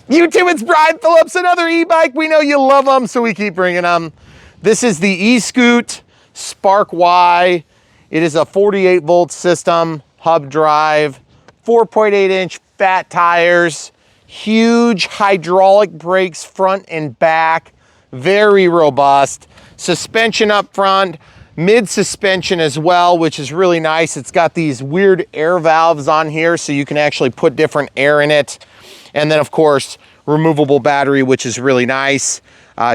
YouTube, it's Brian Phillips, another e-bike. We know you love them, so we keep bringing them. This is the Eskute Spark Y. It is a 48 volt system, hub drive, 4.8 inch fat tires, huge hydraulic brakes front and back, very robust. Suspension up front, mid suspension as well, which is really nice. It's got these weird air valves on here, so you can actually put different air in it. And then of course, removable battery, which is really nice.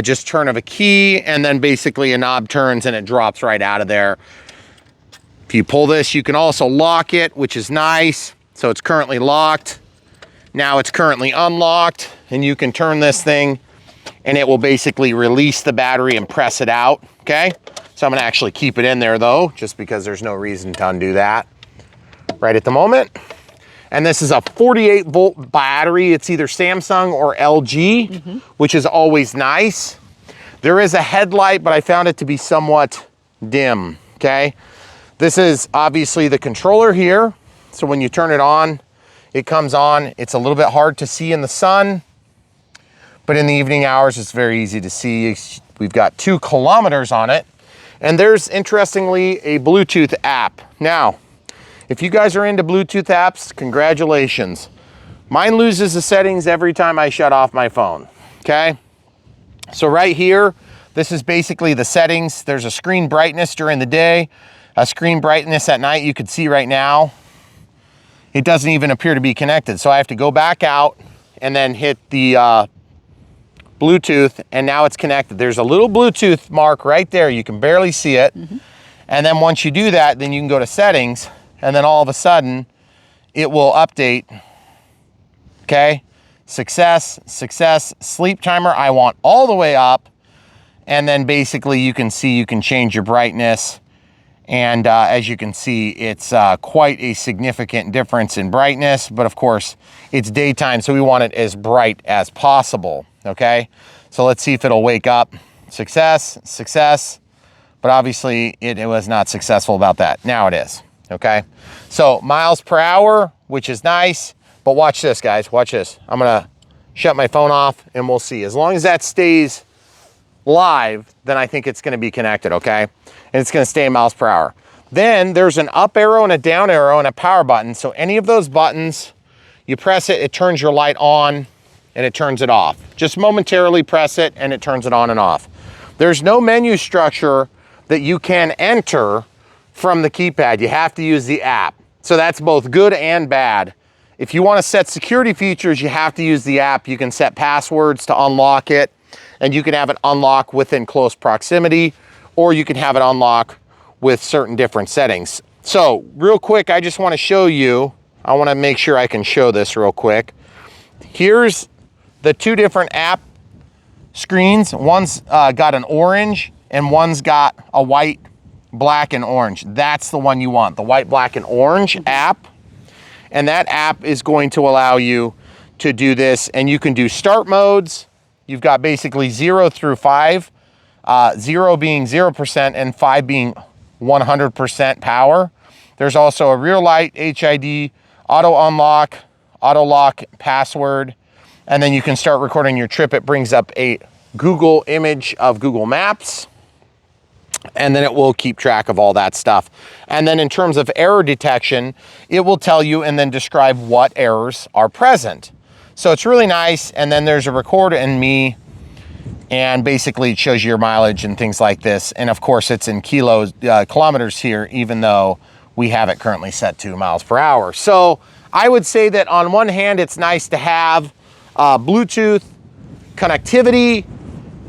Just turn of a key, and then basically a knob turns and it drops right out of there. If you pull this, you can also lock it, which is nice. So it's currently locked. Now it's currently unlocked, and you can turn this thing and it will basically release the battery and press it out, okay? So I'm gonna actually keep it in there though, just because there's no reason to undo that right at the moment. And this is a 48 volt battery. It's either Samsung or LG, which is always nice. There is a headlight, but I found it to be somewhat dim, okay? This is obviously the controller here. So when you turn it on, it comes on. It's a little bit hard to see in the sun, but in the evening hours, it's very easy to see. We've got 2 kilometers on it. And there's, interestingly, a Bluetooth app. Now, if you guys are into Bluetooth apps, congratulations. Mine loses the settings every time I shut off my phone, okay? So right here, this is basically the settings. There's a screen brightness during the day, a screen brightness at night. You could see right now, it doesn't even appear to be connected. So I have to go back out and then hit the Bluetooth, and now it's connected. There's a little Bluetooth mark right there. You can barely see it. And then once you do that, then you can go to settings, and then all of a sudden it will update, okay? Success, sleep timer, I want all the way up. And then basically you can see, you can change your brightness. And as you can see, it's quite a significant difference in brightness, but of course it's daytime, so we want it as bright as possible, okay? So let's see if it'll wake up. Success, but obviously it was not successful about that. Now it is, okay? So miles per hour, which is nice, but watch this, guys, watch this. I'm gonna shut my phone off and we'll see. As long as that stays live, then I think it's gonna be connected, okay? And it's gonna stay in miles per hour. Then there's an up arrow and a down arrow and a power button. So any of those buttons, you press it, it turns your light on and it turns it off. Just momentarily press it and it turns it on and off. There's no menu structure that you can enter from the keypad. You have to use the app. So that's both good and bad. If you wanna set security features, you have to use the app. You can set passwords to unlock it, and you can have it unlock within close proximity, or you can have it unlock with certain different settings. So real quick, I just wanna show you, I wanna make sure I can show this real quick. Here's the 2 different app screens. One's got an orange and one's got a white, black, and orange. That's the one you want, the white, black, and orange app. And that app is going to allow you to do this, and you can do start modes. You've got basically 0 through 5, 0 being 0% and 5 being 100% power. There's also a rear light, HID, auto unlock, auto lock, password, and then you can start recording your trip. It brings up a Google image of Google Maps, and then it will keep track of all that stuff. And then in terms of error detection, it will tell you and then describe what errors are present. So it's really nice. And then there's a record and me, and basically it shows you your mileage and things like this. And of course it's in kilometers here, even though we have it currently set to miles per hour. So I would say that on one hand, it's nice to have Bluetooth connectivity.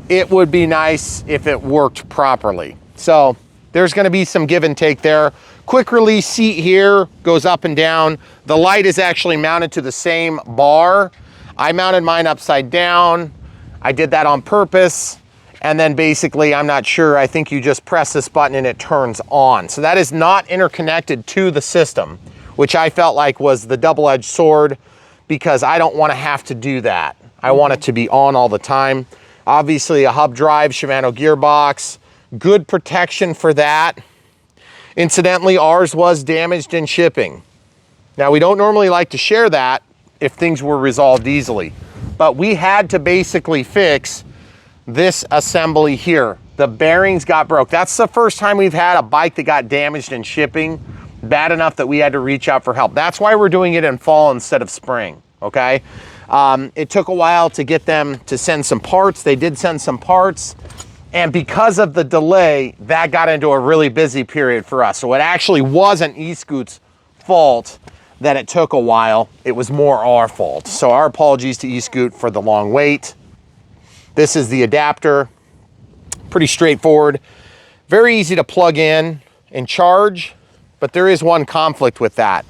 It would be nice if it worked properly. So there's gonna be some give and take there. Quick release seat here goes up and down. The light is actually mounted to the same bar. I mounted mine upside down. I did that on purpose. And then basically, I'm not sure, I think you just press this button and it turns on. So that is not interconnected to the system, which I felt like was the double-edged sword, because I don't wanna have to do that. I want it to be on all the time. Obviously a hub drive, Shimano gearbox, good protection for that. Incidentally, ours was damaged in shipping. Now, we don't normally like to share that if things were resolved easily, but we had to basically fix this assembly here. The bearings got broke. That's the first time we've had a bike that got damaged in shipping, bad enough that we had to reach out for help. That's why we're doing it in fall instead of spring, okay? It took a while to get them to send some parts. They did send some parts. And because of the delay, that got into a really busy period for us. So it actually wasn't Eskute's fault that it took a while. It was more our fault. So our apologies to Eskute for the long wait. This is the adapter. Pretty straightforward. Very easy to plug in and charge, but there is one conflict with that.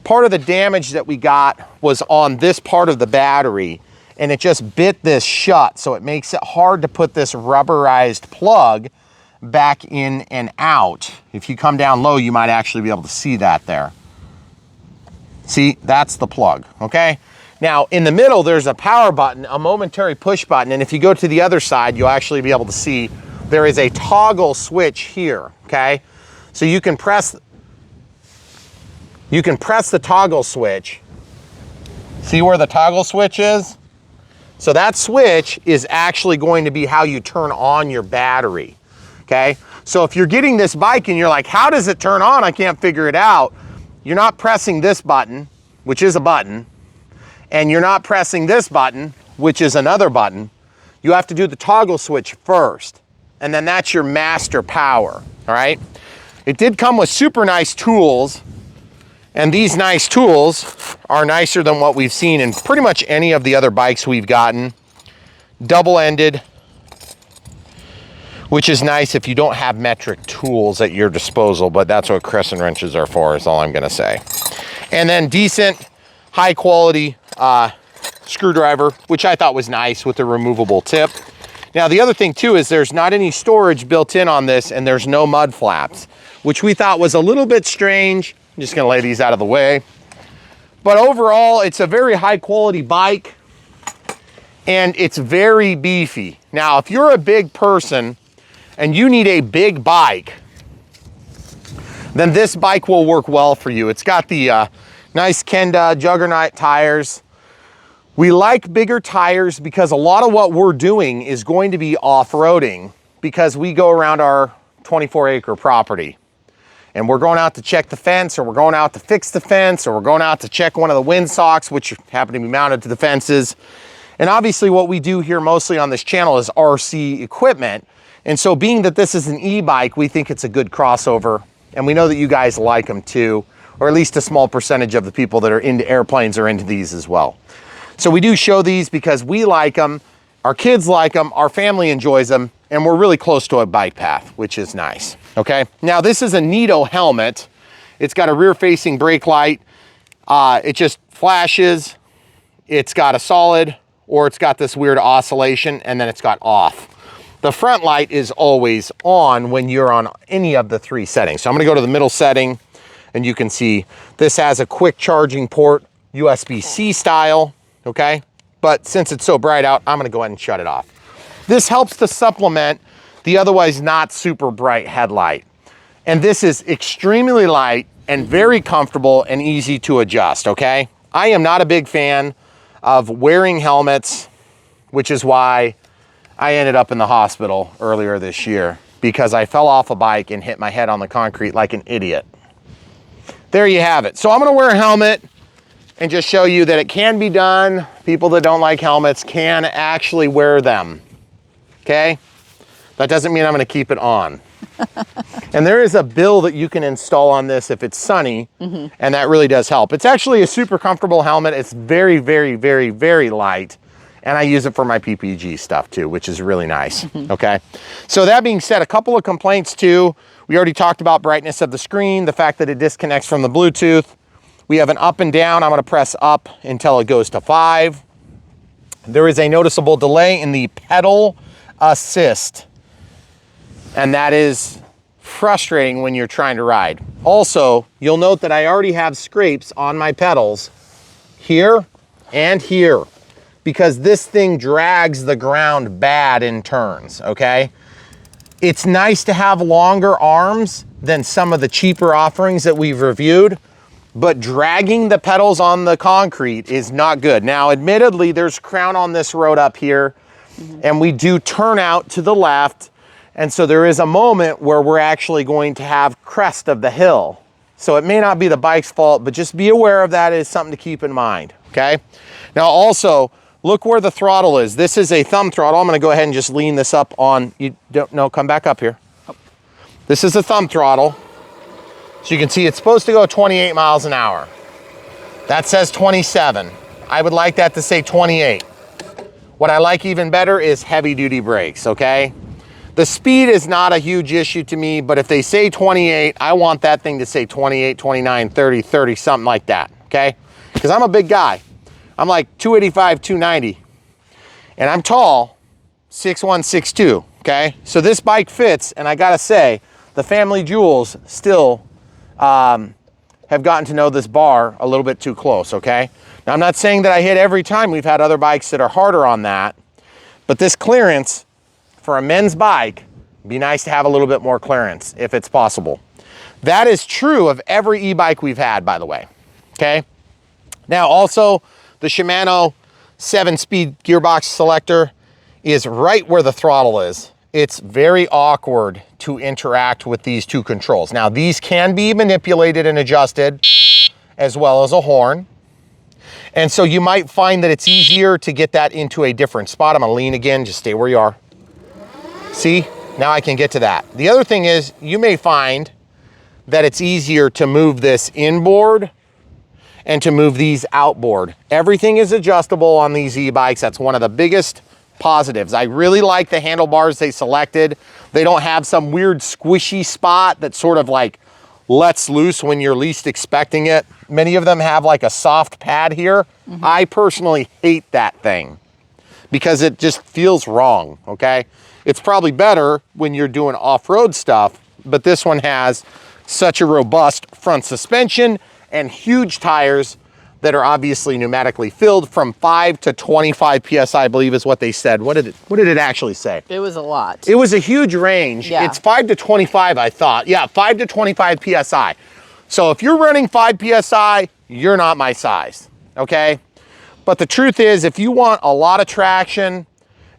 Part of the damage that we got was on this part of the battery, and it just bit this shut, so it makes it hard to put this rubberized plug back in and out. If you come down low, you might actually be able to see that there. See, that's the plug, okay? Now, in the middle, there's a power button, a momentary push button, and if you go to the other side, you'll actually be able to see there is a toggle switch here, okay? So you can press the toggle switch. See where the toggle switch is? So that switch is actually going to be how you turn on your battery, okay? So if you're getting this bike and you're like, how does it turn on? I can't figure it out. You're not pressing this button, which is a button, and you're not pressing this button, which is another button. You have to do the toggle switch first, and then that's your master power, all right? It did come with super nice tools, and these nice tools are nicer than what we've seen in pretty much any of the other bikes we've gotten. Double-ended, which is nice if you don't have metric tools at your disposal, but that's what crescent wrenches are for, is all I'm gonna say. And then decent, high-quality screwdriver, which I thought was nice with the removable tip. Now, the other thing, too, is there's not any storage built in on this, and there's no mud flaps, which we thought was a little bit strange. I'm just gonna lay these out of the way. But overall, it's a very high quality bike, and it's very beefy. Now, if you're a big person and you need a big bike, then this bike will work well for you. It's got the nice Kenda Juggernaut tires. We like bigger tires because a lot of what we're doing is going to be off-roading, because we go around our 24-acre property. And we're going out to check the fence, or we're going out to fix the fence, or we're going out to check one of the windsocks, which happen to be mounted to the fences. And obviously what we do here mostly on this channel is RC equipment. And so being that this is an e-bike, we think it's a good crossover. And we know that you guys like them too, or at least a small percentage of the people that are into airplanes are into these as well. So we do show these because we like them, our kids like them, our family enjoys them, and we're really close to a bike path, which is nice, okay? Now, this is a Nito helmet. It's got a rear-facing brake light. It just flashes. It's got a solid, or it's got this weird oscillation, and then it's got off. The front light is always on when you're on any of the three settings. So I'm gonna go to the middle setting, and you can see this has a quick charging port, USB-C style, okay? But since it's so bright out, I'm gonna go ahead and shut it off. This helps to supplement the otherwise not super bright headlight. And this is extremely light and very comfortable and easy to adjust, okay? I am not a big fan of wearing helmets, which is why I ended up in the hospital earlier this year, because I fell off a bike and hit my head on the concrete like an idiot. There you have it. So I'm gonna wear a helmet and just show you that it can be done. People that don't like helmets can actually wear them. Okay? That doesn't mean I'm gonna keep it on. And there is a bill that you can install on this if it's sunny, and that really does help. It's actually a super comfortable helmet. It's very, very, very, very light, and I use it for my PPG stuff too, which is really nice, okay? So that being said, a couple of complaints too. We already talked about brightness of the screen, the fact that it disconnects from the Bluetooth. We have an up and down. I'm gonna press up until it goes to 5. There is a noticeable delay in the pedal assist, and that is frustrating when you're trying to ride. Also, you'll note that I already have scrapes on my pedals here and here, because this thing drags the ground bad in turns, okay? It's nice to have longer arms than some of the cheaper offerings that we've reviewed, but dragging the pedals on the concrete is not good. Now, admittedly, there's crown on this road up here, and we do turn out to the left, and so there is a moment where we're actually going to have crest of the hill. So it may not be the bike's fault, but just be aware of that. Is something to keep in mind, okay? Now also, look where the throttle is. This is a thumb throttle. I'm gonna go ahead and just lean this up on, you don't know, come back up here. This is a thumb throttle. So you can see it's supposed to go 28 miles an hour. That says 27. I would like that to say 28. What I like even better is heavy duty brakes, okay? The speed is not a huge issue to me, but if they say 28, I want that thing to say 28, 29, 30, 30, something like that, okay? Because I'm a big guy. I'm like 285, 290. And I'm tall, 6'1", 6'2", okay? So this bike fits, and I gotta say, the family jewels still have gotten to know this bar a little bit too close, okay? Now, I'm not saying that I hit every time. We've had other bikes that are harder on that, but this clearance, for a men's bike, it'd be nice to have a little bit more clearance if it's possible. That is true of every e-bike we've had, by the way, okay? Now also, the Shimano 7-speed gearbox selector is right where the throttle is. It's very awkward to interact with these two controls. Now these can be manipulated and adjusted, as well as a horn. And so you might find that it's easier to get that into a different spot. I'm gonna lean again, just stay where you are. See, now I can get to that. The other thing is, you may find that it's easier to move this inboard and to move these outboard. Everything is adjustable on these e-bikes. That's one of the biggest positives. I really like the handlebars they selected. They don't have some weird squishy spot that sort of like lets loose when you're least expecting it. Many of them have like a soft pad here. I personally hate that thing because it just feels wrong, okay? It's probably better when you're doing off-road stuff, but this one has such a robust front suspension and huge tires that are obviously pneumatically filled from 5 to 25 PSI, I believe is what they said. What did it actually say? It was a lot. It was a huge range. Yeah. It's 5 to 25, I thought. Yeah, 5 to 25 PSI. So if you're running 5 PSI, you're not my size, okay? But the truth is, if you want a lot of traction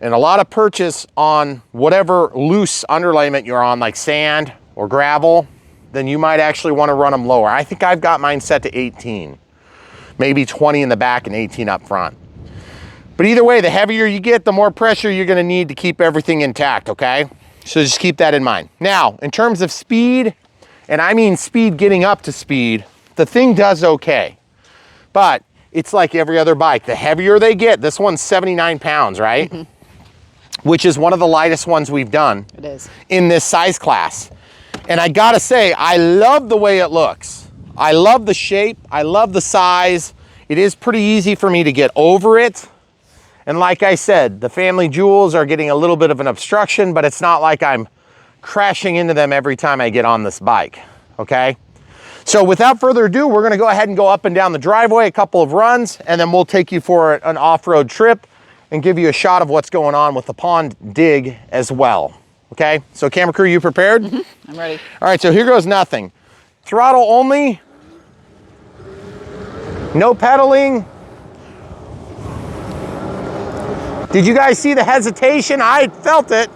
and a lot of purchase on whatever loose underlayment you're on, like sand or gravel, then you might actually want to run them lower. I think I've got mine set to 18, maybe 20 in the back and 18 up front. But either way, the heavier you get, the more pressure you're going to need to keep everything intact, okay? So just keep that in mind. Now, in terms of speed, and I mean speed getting up to speed, the thing does okay. But it's like every other bike. The heavier they get, this one's 79 pounds, right? Which is one of the lightest ones we've done. It is. In this size class. And I gotta say, I love the way it looks. I love the shape, I love the size. It is pretty easy for me to get over it. And like I said, the family jewels are getting a little bit of an obstruction, but it's not like I'm crashing into them every time I get on this bike, okay? So without further ado, we're gonna go ahead and go up and down the driveway, a couple of runs, and then we'll take you for an off-road trip and give you a shot of what's going on with the pond dig as well, okay? So camera crew, you prepared? I'm ready. All right, so here goes nothing. Throttle only, no pedaling. Did you guys see the hesitation? I felt it.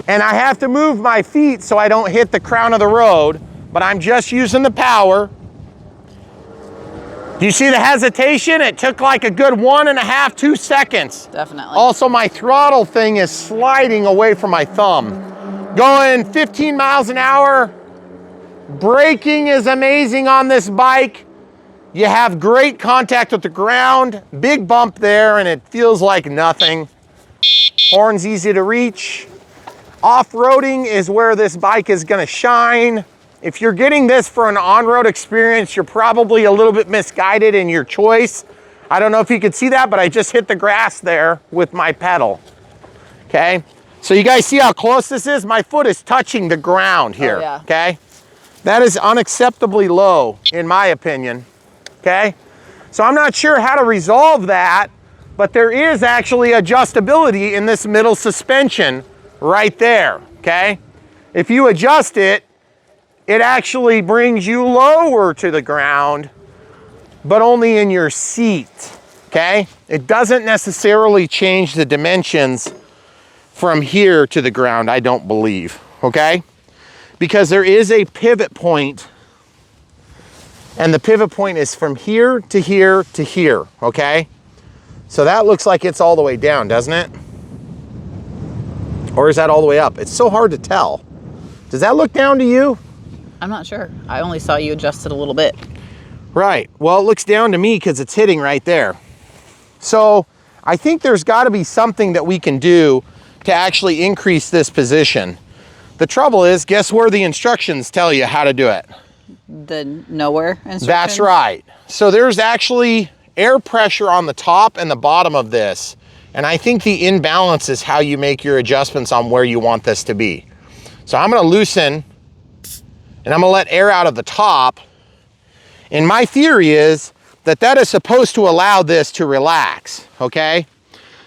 And I have to move my feet so I don't hit the crown of the road, but I'm just using the power. Do you see the hesitation? It took like a good 1.5, 2 seconds. Definitely. Also, my throttle thing is sliding away from my thumb. Going 15 miles an hour. Braking is amazing on this bike. You have great contact with the ground. Big bump there and it feels like nothing. Horn's easy to reach. Off-roading is where this bike is gonna shine. If you're getting this for an on-road experience, you're probably a little bit misguided in your choice. I don't know if you could see that, but I just hit the grass there with my pedal, okay? So you guys see how close this is? My foot is touching the ground here, okay? That is unacceptably low, in my opinion, okay? So I'm not sure how to resolve that, but there is actually adjustability in this middle suspension right there, okay? If you adjust it, it actually brings you lower to the ground, but only in your seat, okay? It doesn't necessarily change the dimensions from here to the ground, I don't believe, okay? Because there is a pivot point, and the pivot point is from here to here to here, okay? So that looks like it's all the way down, doesn't it? Or is that all the way up? It's so hard to tell. Does that look down to you? I'm not sure. I only saw you adjust it a little bit. Right, well, it looks down to me because it's hitting right there. So I think there's gotta be something that we can do to actually increase this position. The trouble is, guess where the instructions tell you how to do it? The nowhere instructions? That's right. So there's actually air pressure on the top and the bottom of this. And I think the imbalance is how you make your adjustments on where you want this to be. So I'm gonna loosen, and I'm gonna let air out of the top. And my theory is that that is supposed to allow this to relax, okay?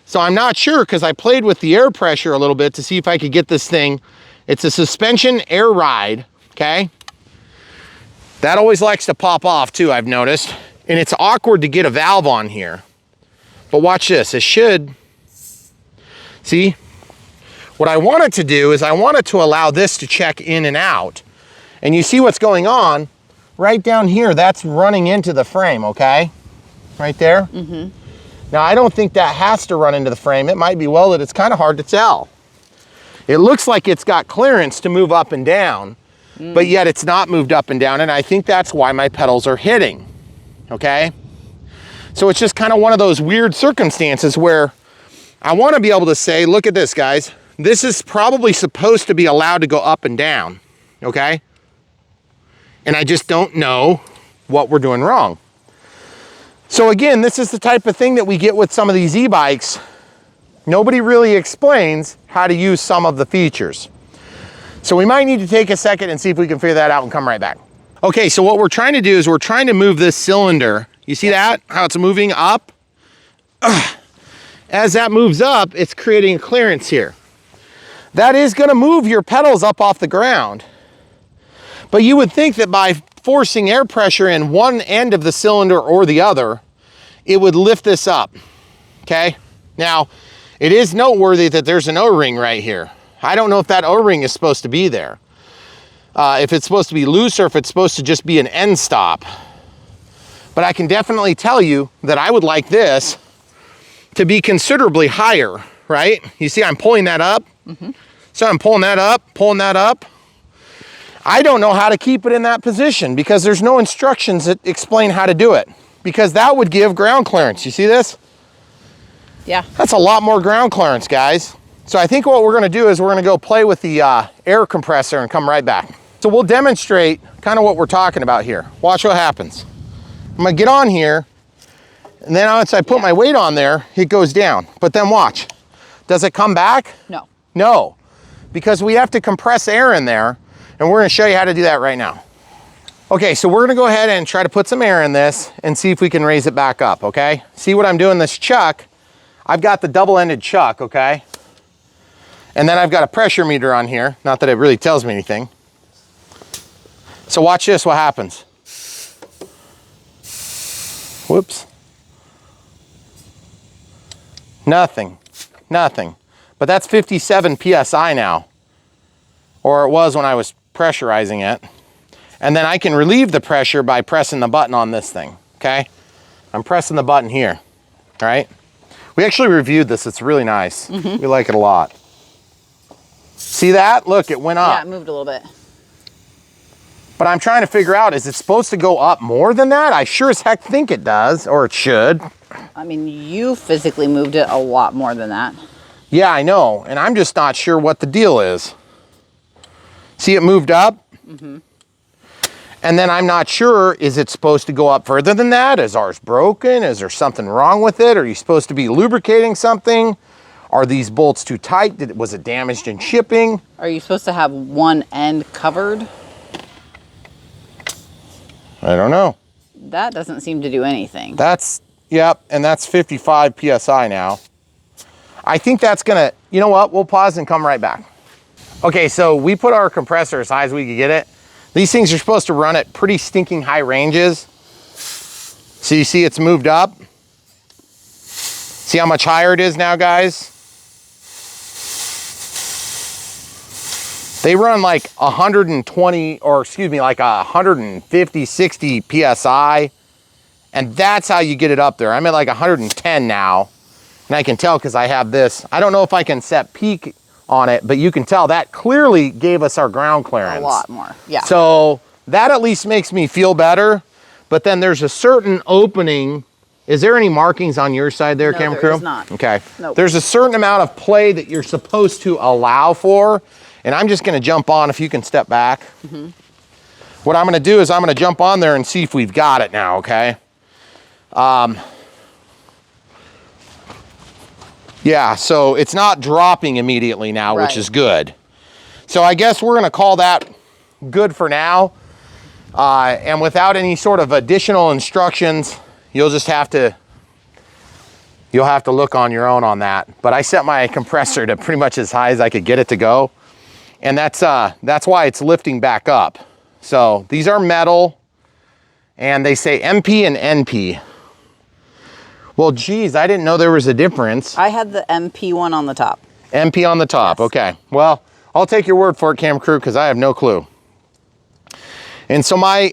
So I'm not sure, because I played with the air pressure a little bit to see if I could get this thing. It's a suspension air ride, okay? That always likes to pop off too, I've noticed. And it's awkward to get a valve on here. But watch this, it should. See? What I wanted to do is I wanted to allow this to check in and out. And you see what's going on? Right down here, that's running into the frame, okay? Right there? Mm-hmm. Now, I don't think that has to run into the frame. It might be welded. It's kind of hard to tell. It looks like it's got clearance to move up and down, but yet it's not moved up and down, and I think that's why my pedals are hitting, okay? So it's just kind of one of those weird circumstances where I want to be able to say, look at this, guys. This is probably supposed to be allowed to go up and down, okay? And I just don't know what we're doing wrong. So again, this is the type of thing that we get with some of these e-bikes. Nobody really explains how to use some of the features. So we might need to take a second and see if we can figure that out and come right back. Okay, so what we're trying to do is we're trying to move this cylinder. You see that? How it's moving up? As that moves up, it's creating a clearance here. That is gonna move your pedals up off the ground. But you would think that by forcing air pressure in one end of the cylinder or the other, it would lift this up, okay? Now, it is noteworthy that there's an O-ring right here. I don't know if that O-ring is supposed to be there. If it's supposed to be loose or if it's supposed to just be an end stop. But I can definitely tell you that I would like this to be considerably higher, right? You see I'm pulling that up? Mm-hmm. So I'm pulling that up, pulling that up. I don't know how to keep it in that position because there's no instructions that explain how to do it, because that would give ground clearance. You see this? Yeah. That's a lot more ground clearance, guys. So I think what we're gonna do is we're gonna go play with the air compressor and come right back. So we'll demonstrate kind of what we're talking about here. Watch what happens. I'm gonna get on here, and then once I put my weight on there, it goes down. But then watch. Does it come back? No. No, because we have to compress air in there, and we're gonna show you how to do that right now. Okay, so we're gonna go ahead and try to put some air in this and see if we can raise it back up, okay? See what I'm doing, this chuck, I've got the double-ended chuck, okay? And then I've got a pressure meter on here, not that it really tells me anything. So watch this, what happens. Whoops. Nothing, nothing. But that's 57 PSI now, or it was when I was pressurizing it. And then I can relieve the pressure by pressing the button on this thing, okay? I'm pressing the button here, all right? We actually reviewed this, it's really nice. Mm-hmm. We like it a lot. See that? Look, it went up. Yeah, it moved a little bit. But I'm trying to figure out, is it supposed to go up more than that? I sure as heck think it does, or it should. I mean, you physically moved it a lot more than that. Yeah, I know, and I'm just not sure what the deal is. See, it moved up? Mm-hmm. And then I'm not sure, is it supposed to go up further than that? Is ours broken? Is there something wrong with it? Are you supposed to be lubricating something? Are these bolts too tight? Was it damaged in shipping? Are you supposed to have one end covered? I don't know. That doesn't seem to do anything. That's, yep, and that's 55 PSI now. I think that's gonna, you know what? We'll pause and come right back. Okay, so we put our compressor as high as we could get it. These things are supposed to run at pretty stinking high ranges. So you see it's moved up. See how much higher it is now, guys? They run like 120, or excuse me, like 150, 60 PSI. And that's how you get it up there. I'm at like 110 now. And I can tell because I have this. I don't know if I can set peak on it, but you can tell that clearly gave us our ground clearance. A lot more, yeah. So that at least makes me feel better. But then there's a certain opening. Is there any markings on your side there, camera crew? No, there is not. Okay. Nope. There's a certain amount of play that you're supposed to allow for. And I'm just gonna jump on, if you can step back. What I'm gonna do is I'm gonna jump on there and see if we've got it now, okay? Yeah, so it's not dropping immediately now, which is good. So I guess we're gonna call that good for now. And without any sort of additional instructions, you'll have to look on your own on that. But I set my compressor to pretty much as high as I could get it to go. And that's why it's lifting back up. So these are metal, and they say MP and NP. Well, geez, I didn't know there was a difference. I had the MP one on the top. MP on the top, yes. Okay. Well, I'll take your word for it, cam crew, because I have no clue. And so my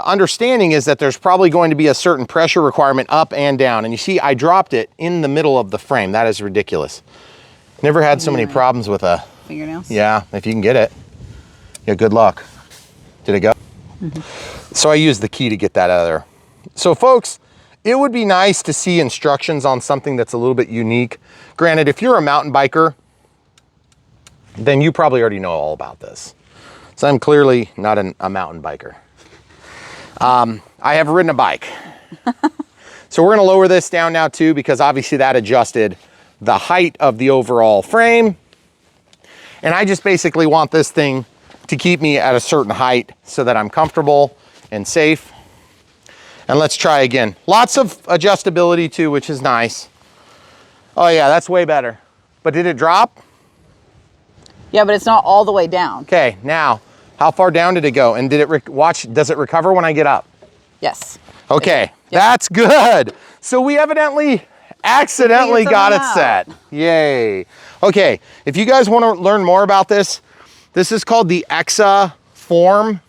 understanding is that there's probably going to be a certain pressure requirement up and down. And you see, I dropped it in the middle of the frame. That is ridiculous. Never had so many problems with a... Fingernails? Yeah, if you can get it. Yeah, good luck. Did it go? So I used the key to get that out of there. So folks, it would be nice to see instructions on something that's a little bit unique. Granted, if you're a mountain biker, then you probably already know all about this. So I'm clearly not a mountain biker. I have ridden a bike. So we're gonna lower this down now too, because obviously that adjusted the height of the overall frame. And I just basically want this thing to keep me at a certain height so that I'm comfortable and safe. And let's try again. Lots of adjustability too, which is nice. Oh yeah, that's way better. But did it drop? Yeah, but it's not all the way down. Okay, now, how far down did it go? And did it does it recover when I get up? Yes. Okay, that's good. So we evidently accidentally got it set. Yay. Okay, if you guys want to learn more about this, this is called the EXA Form.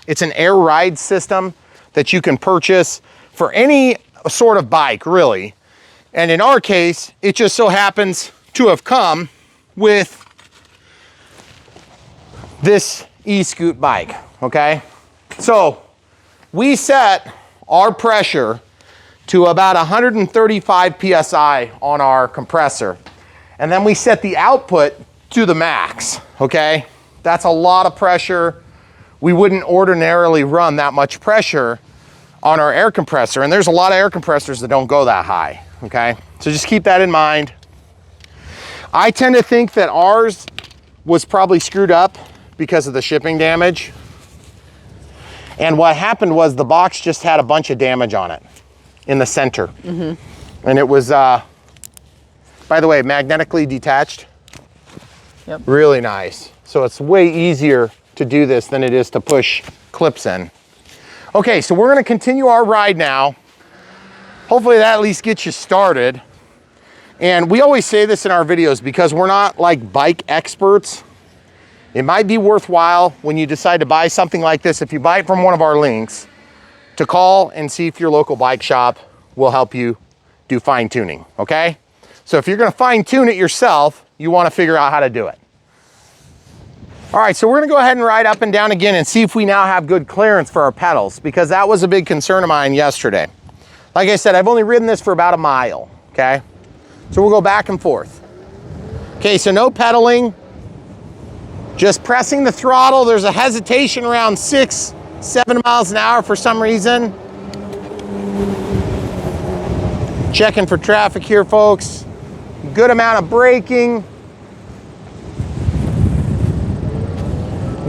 It's an air ride system that you can purchase for any sort of bike, really. And in our case, it just so happens to have come with this Eskute bike, okay? So we set our pressure to about 135 PSI on our compressor. And then we set the output to the max, okay? That's a lot of pressure. We wouldn't ordinarily run that much pressure on our air compressor. And there's a lot of air compressors that don't go that high, okay? So just keep that in mind. I tend to think that ours was probably screwed up because of the shipping damage. And what happened was the box just had a bunch of damage on it in the center. And it was, by the way, magnetically detached. Yep. Really nice. So it's way easier to do this than it is to push clips in. Okay, so we're gonna continue our ride now. Hopefully that at least gets you started. And we always say this in our videos because we're not like bike experts. It might be worthwhile when you decide to buy something like this, if you buy it from one of our links, to call and see if your local bike shop will help you do fine tuning, okay? So if you're gonna fine tune it yourself, you wanna figure out how to do it. All right, so we're gonna go ahead and ride up and down again and see if we now have good clearance for our pedals, because that was a big concern of mine yesterday. Like I said, I've only ridden this for about a mile, okay? So we'll go back and forth. Okay, so no pedaling, just pressing the throttle. There's a hesitation around 6, 7 miles an hour for some reason. Checking for traffic here, folks. Good amount of braking.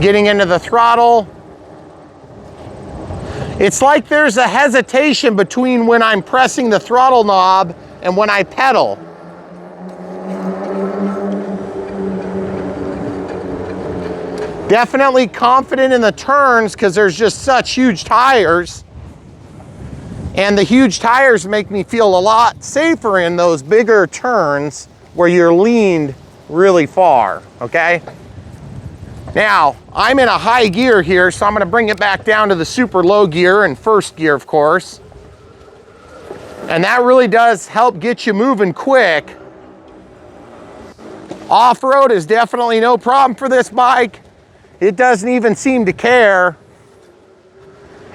Getting into the throttle. It's like there's a hesitation between when I'm pressing the throttle knob and when I pedal. Definitely confident in the turns because there's just such huge tires. And the huge tires make me feel a lot safer in those bigger turns where you're leaned really far, okay? Now, I'm in a high gear here, so I'm gonna bring it back down to the super low gear and first gear, of course. And that really does help get you moving quick. Off-road is definitely no problem for this bike. It doesn't even seem to care.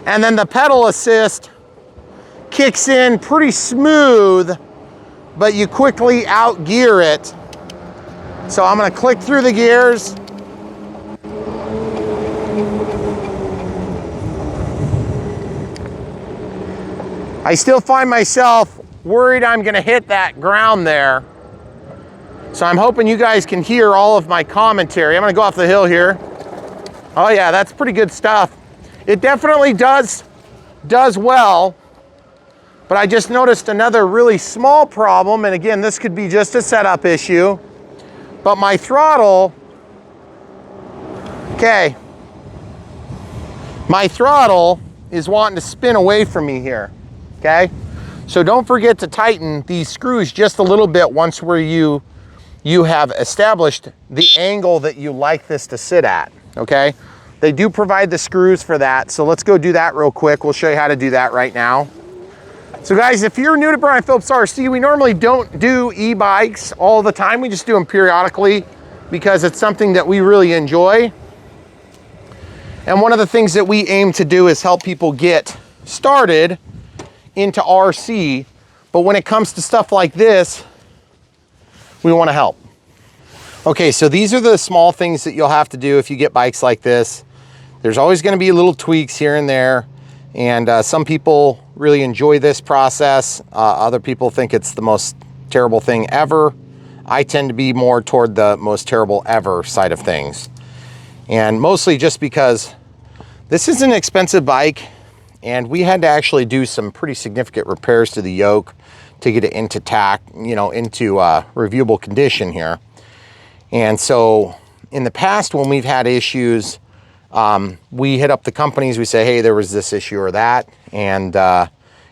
And then the pedal assist kicks in pretty smooth, but you quickly out gear it. So I'm gonna click through the gears. I still find myself worried I'm gonna hit that ground there. So I'm hoping you guys can hear all of my commentary. I'm gonna go off the hill here. Oh yeah, that's pretty good stuff. It definitely does well, but I just noticed another really small problem, and again, this could be just a setup issue, but my throttle, okay, my throttle is wanting to spin away from me here, okay? So don't forget to tighten these screws just a little bit once where you have established the angle that you like this to sit at, okay? They do provide the screws for that, so let's go do that real quick. We'll show you how to do that right now. So guys, if you're new to Brian Phillips RC, we normally don't do e-bikes all the time. We just do them periodically because it's something that we really enjoy. And one of the things that we aim to do is help people get started into RC. But when it comes to stuff like this, we want to help. Okay, so these are the small things that you'll have to do if you get bikes like this. There's always going to be little tweaks here and there. And some people really enjoy this process. Other people think it's the most terrible thing ever. I tend to be more toward the most terrible ever side of things. And mostly just because this is an expensive bike and we had to actually do some pretty significant repairs to the yoke to get it into into reviewable condition here. And so in the past when we've had issues, we hit up the companies, we say, hey, there was this issue or that, and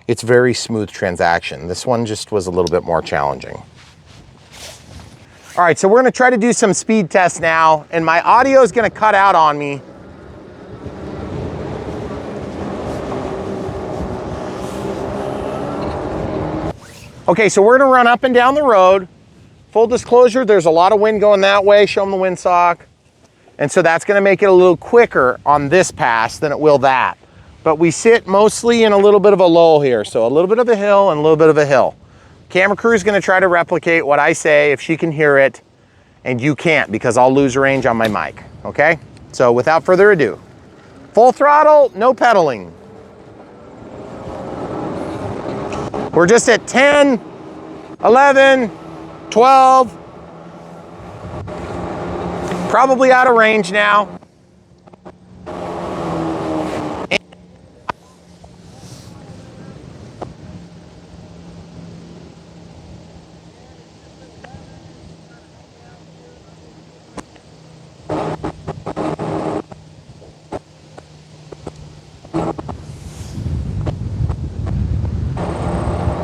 it's very smooth transaction. This one just was a little bit more challenging. All right, so we're gonna try to do some speed tests now, and my audio is gonna cut out on me. Okay, so we're gonna run up and down the road. Full disclosure, there's a lot of wind going that way. Show them the windsock. And so that's gonna make it a little quicker on this pass than it will that. But we sit mostly in a little bit of a lull here. So a little bit of a hill and a little bit of a hill. Camera crew is gonna try to replicate what I say if she can hear it, and you can't because I'll lose range on my mic, okay? So without further ado, full throttle, no pedaling. We're just at 10, 11, 12, probably out of range now.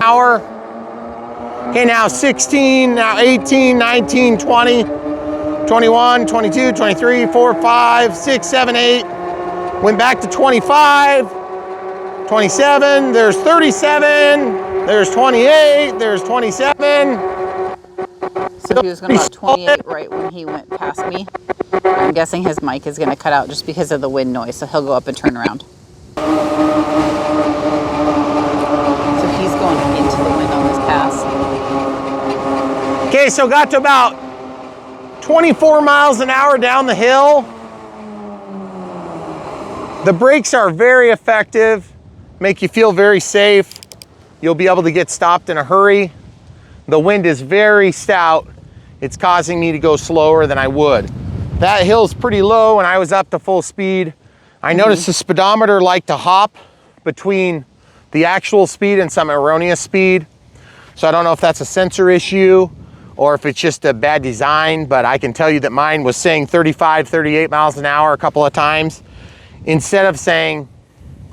Hour. Okay, now 16, now 18, 19, 20. 21, 22, 23, 4, 5, 6, 7, 8. Went back to 25, 27, there's 37, there's 28, there's 27. So he was going about 28 right when he went past me. I'm guessing his mic is going to cut out just because of the wind noise, so he'll go up and turn around. So he's going into the wind on this pass. Okay, so got to about 24 miles an hour down the hill. The brakes are very effective, make you feel very safe. You'll be able to get stopped in a hurry. The wind is very stout. It's causing me to go slower than I would. That hill's pretty low and I was up to full speed. I noticed the speedometer liked to hop between the actual speed and some erroneous speed. So I don't know if that's a sensor issue or if it's just a bad design, but I can tell you that mine was saying 35, 38 miles an hour a couple of times, instead of saying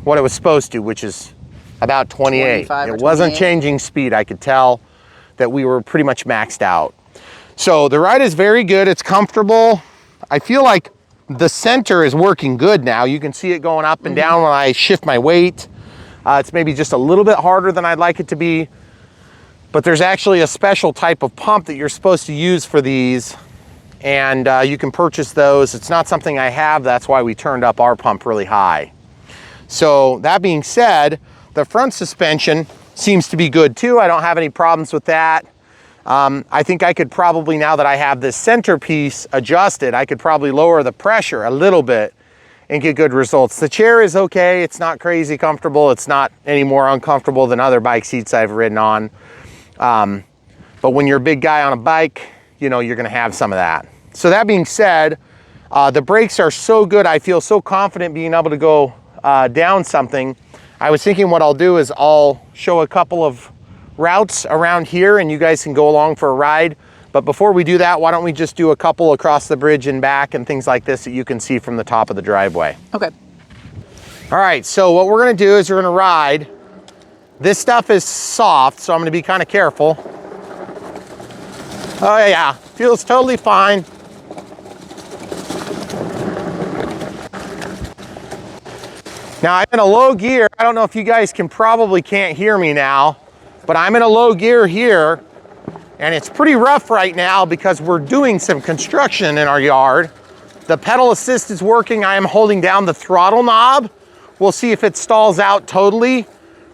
what it was supposed to, which is about 28. It wasn't changing speed. I could tell that we were pretty much maxed out. So the ride is very good. It's comfortable. I feel like the center is working good now. You can see it going up and down when I shift my weight. It's maybe just a little bit harder than I'd like it to be, but there's actually a special type of pump that you're supposed to use for these, and you can purchase those. It's not something I have. That's why we turned up our pump really high. So that being said, the front suspension seems to be good too. I don't have any problems with that. I think I could probably, now that I have this centerpiece adjusted, I could probably lower the pressure a little bit and get good results. The chair is okay. It's not crazy comfortable. It's not any more uncomfortable than other bike seats I've ridden on. But when you're a big guy on a bike, you know, you're gonna have some of that. So that being said, the brakes are so good. I feel so confident being able to go down something. I was thinking what I'll do is I'll show a couple of routes around here and you guys can go along for a ride. But before we do that, why don't we just do a couple across the bridge and back and things like this that you can see from the top of the driveway. Okay. All right, so what we're gonna do is we're gonna ride. This stuff is soft, so I'm gonna be kind of careful. Oh yeah, feels totally fine. Now I'm in a low gear. I don't know if you guys can't hear me now, but I'm in a low gear here. And it's pretty rough right now because we're doing some construction in our yard. The pedal assist is working. I am holding down the throttle knob. We'll see if it stalls out totally.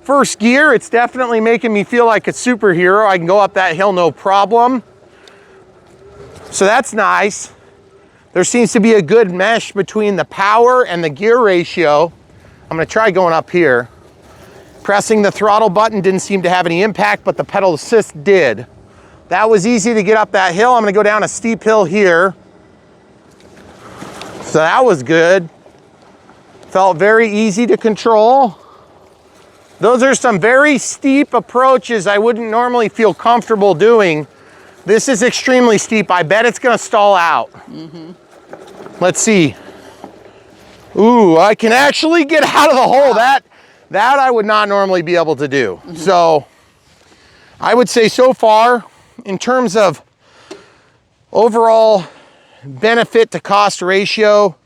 First gear, it's definitely making me feel like a superhero. I can go up that hill no problem. So that's nice. There seems to be a good mesh between the power and the gear ratio. I'm gonna try going up here. Pressing the throttle button didn't seem to have any impact, but the pedal assist did. That was easy to get up that hill. I'm gonna go down a steep hill here. So that was good. Felt very easy to control. Those are some very steep approaches I wouldn't normally feel comfortable doing. This is extremely steep. I bet it's gonna stall out. Let's see. Ooh, I can actually get out of the hole. That I would not normally be able to do. So I would say so far, in terms of overall benefit to cost ratio,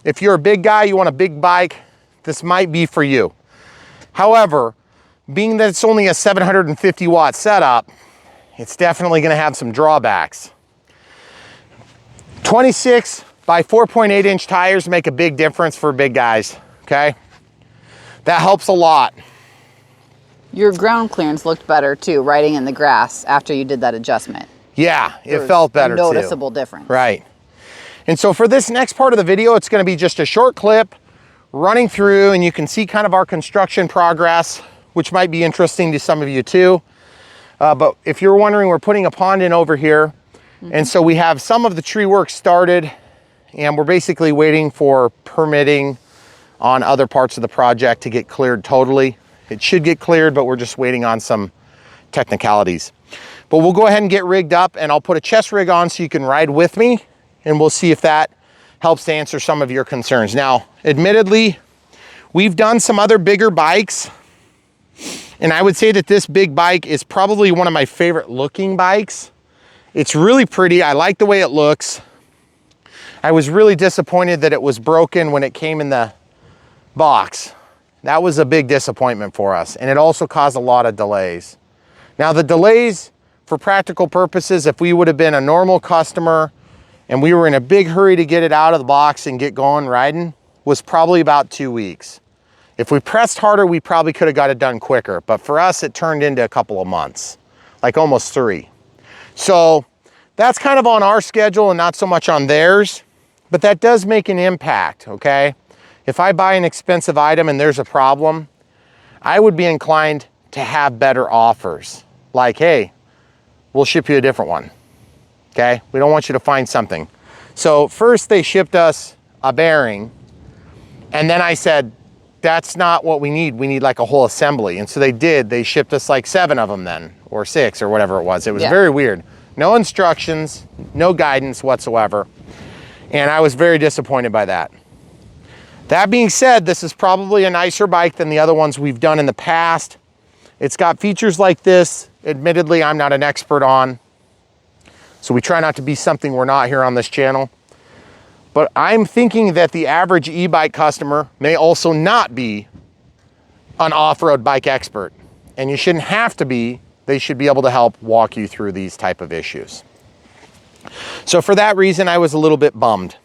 if you're a big guy, you want a big bike, this might be for you. However, being that it's only a 750 watt setup, it's definitely gonna have some drawbacks. 26 by 4.8 inch tires make a big difference for big guys, okay? That helps a lot. Your ground clearance looked better too, riding in the grass after you did that adjustment. Yeah, it felt better too. Noticeable difference. Right. And so for this next part of the video, it's gonna be just a short clip running through, and you can see kind of our construction progress, which might be interesting to some of you too. But if you're wondering, we're putting a pond in over here. And so we have some of the tree work started, and we're basically waiting for permitting on other parts of the project to get cleared totally. It should get cleared, but we're just waiting on some technicalities. But we'll go ahead and get rigged up, and I'll put a chest rig on so you can ride with me, and we'll see if that helps to answer some of your concerns. Now, admittedly, we've done some other bigger bikes, and I would say that this big bike is probably one of my favorite looking bikes. It's really pretty. I like the way it looks. I was really disappointed that it was broken when it came in the box. That was a big disappointment for us, and it also caused a lot of delays. Now the delays, for practical purposes, if we would have been a normal customer and we were in a big hurry to get it out of the box and get going riding, was probably about 2 weeks. If we pressed harder, we probably could have got it done quicker, but for us, it turned into a couple of months, like almost 3. So that's kind of on our schedule and not so much on theirs, but that does make an impact, okay? If I buy an expensive item and there's a problem, I would be inclined to have better offers. Like, hey, we'll ship you a different one, okay? We don't want you to find something. So first they shipped us a bearing, and then I said, that's not what we need. We need like a whole assembly. And so they did. They shipped us like 7 of them then, or 6 or whatever it was. It was very weird. No instructions, no guidance whatsoever. And I was very disappointed by that. That being said, this is probably a nicer bike than the other ones we've done in the past. It's got features like this. Admittedly, I'm not an expert on, so we try not to be something we're not here on this channel. But I'm thinking that the average e-bike customer may also not be an off-road bike expert. And you shouldn't have to be. They should be able to help walk you through these type of issues. So for that reason, I was a little bit bummed.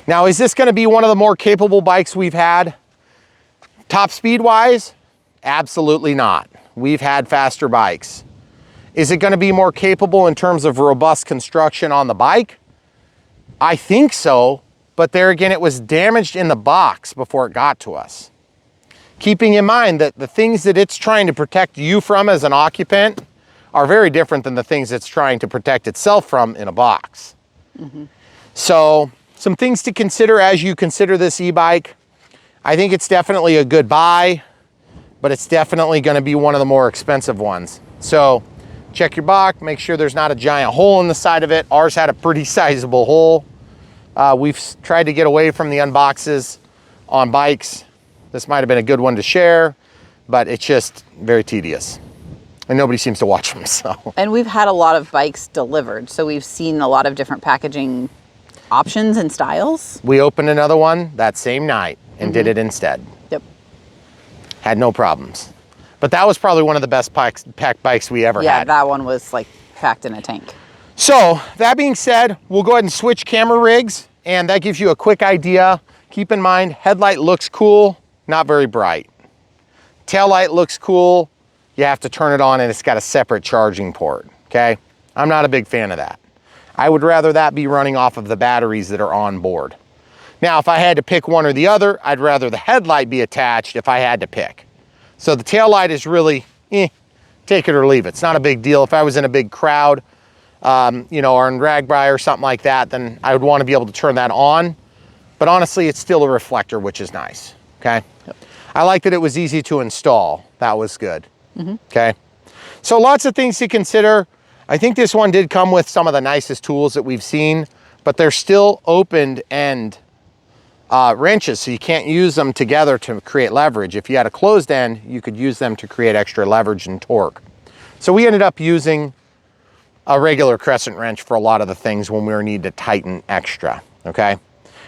Now, is this going to be one of the more capable bikes we've had? Top speed-wise? Absolutely not. We've had faster bikes. Is it going to be more capable in terms of robust construction on the bike? I think so, but there again, it was damaged in the box before it got to us. Keeping in mind that the things that it's trying to protect you from as an occupant are very different than the things it's trying to protect itself from in a box. So, some things to consider as you consider this e-bike. I think it's definitely a good buy, but it's definitely going to be one of the more expensive ones. So, check your box, make sure there's not a giant hole in the side of it. Ours had a pretty sizable hole. We've tried to get away from the unboxes on bikes. This might have been a good one to share, but it's just very tedious. And nobody seems to watch them, so. And we've had a lot of bikes delivered, so we've seen a lot of different packaging options and styles. We opened another one that same night and did it instead. Yep. Had no problems. But that was probably one of the best packed bikes we ever had. Yeah, that one was like packed in a tank. So that being said, we'll go ahead and switch camera rigs, and that gives you a quick idea. Keep in mind, headlight looks cool, not very bright. Tail light looks cool. You have to turn it on and it's got a separate charging port, okay? I'm not a big fan of that. I would rather that be running off of the batteries that are on board. Now, if I had to pick one or the other, I'd rather the headlight be attached if I had to pick. So the tail light is really, take it or leave it. It's not a big deal. If I was in a big crowd, you know, or in Ragbri or something like that, then I would want to be able to turn that on. But honestly, it's still a reflector, which is nice, okay? Yep. I like that it was easy to install. That was good, okay? So lots of things to consider. I think this one did come with some of the nicest tools that we've seen, but they're still opened end wrenches, so you can't use them together to create leverage. If you had a closed end, you could use them to create extra leverage and torque. So we ended up using a regular crescent wrench for a lot of the things when we need to tighten extra, okay?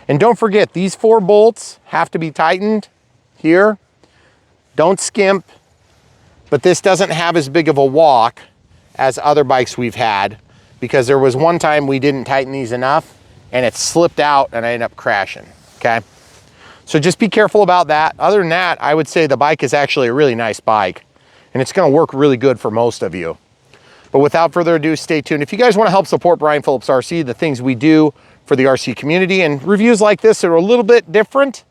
And don't forget, these 4 bolts have to be tightened here. Don't skimp, but this doesn't have as big of a walk as other bikes we've had, because there was one time we didn't tighten these enough and it slipped out and I ended up crashing, okay? So just be careful about that. Other than that, I would say the bike is actually a really nice bike and it's gonna work really good for most of you. But without further ado, stay tuned. If you guys wanna help support Brian Phillips RC, the things we do for the RC community, and reviews like this are a little bit different.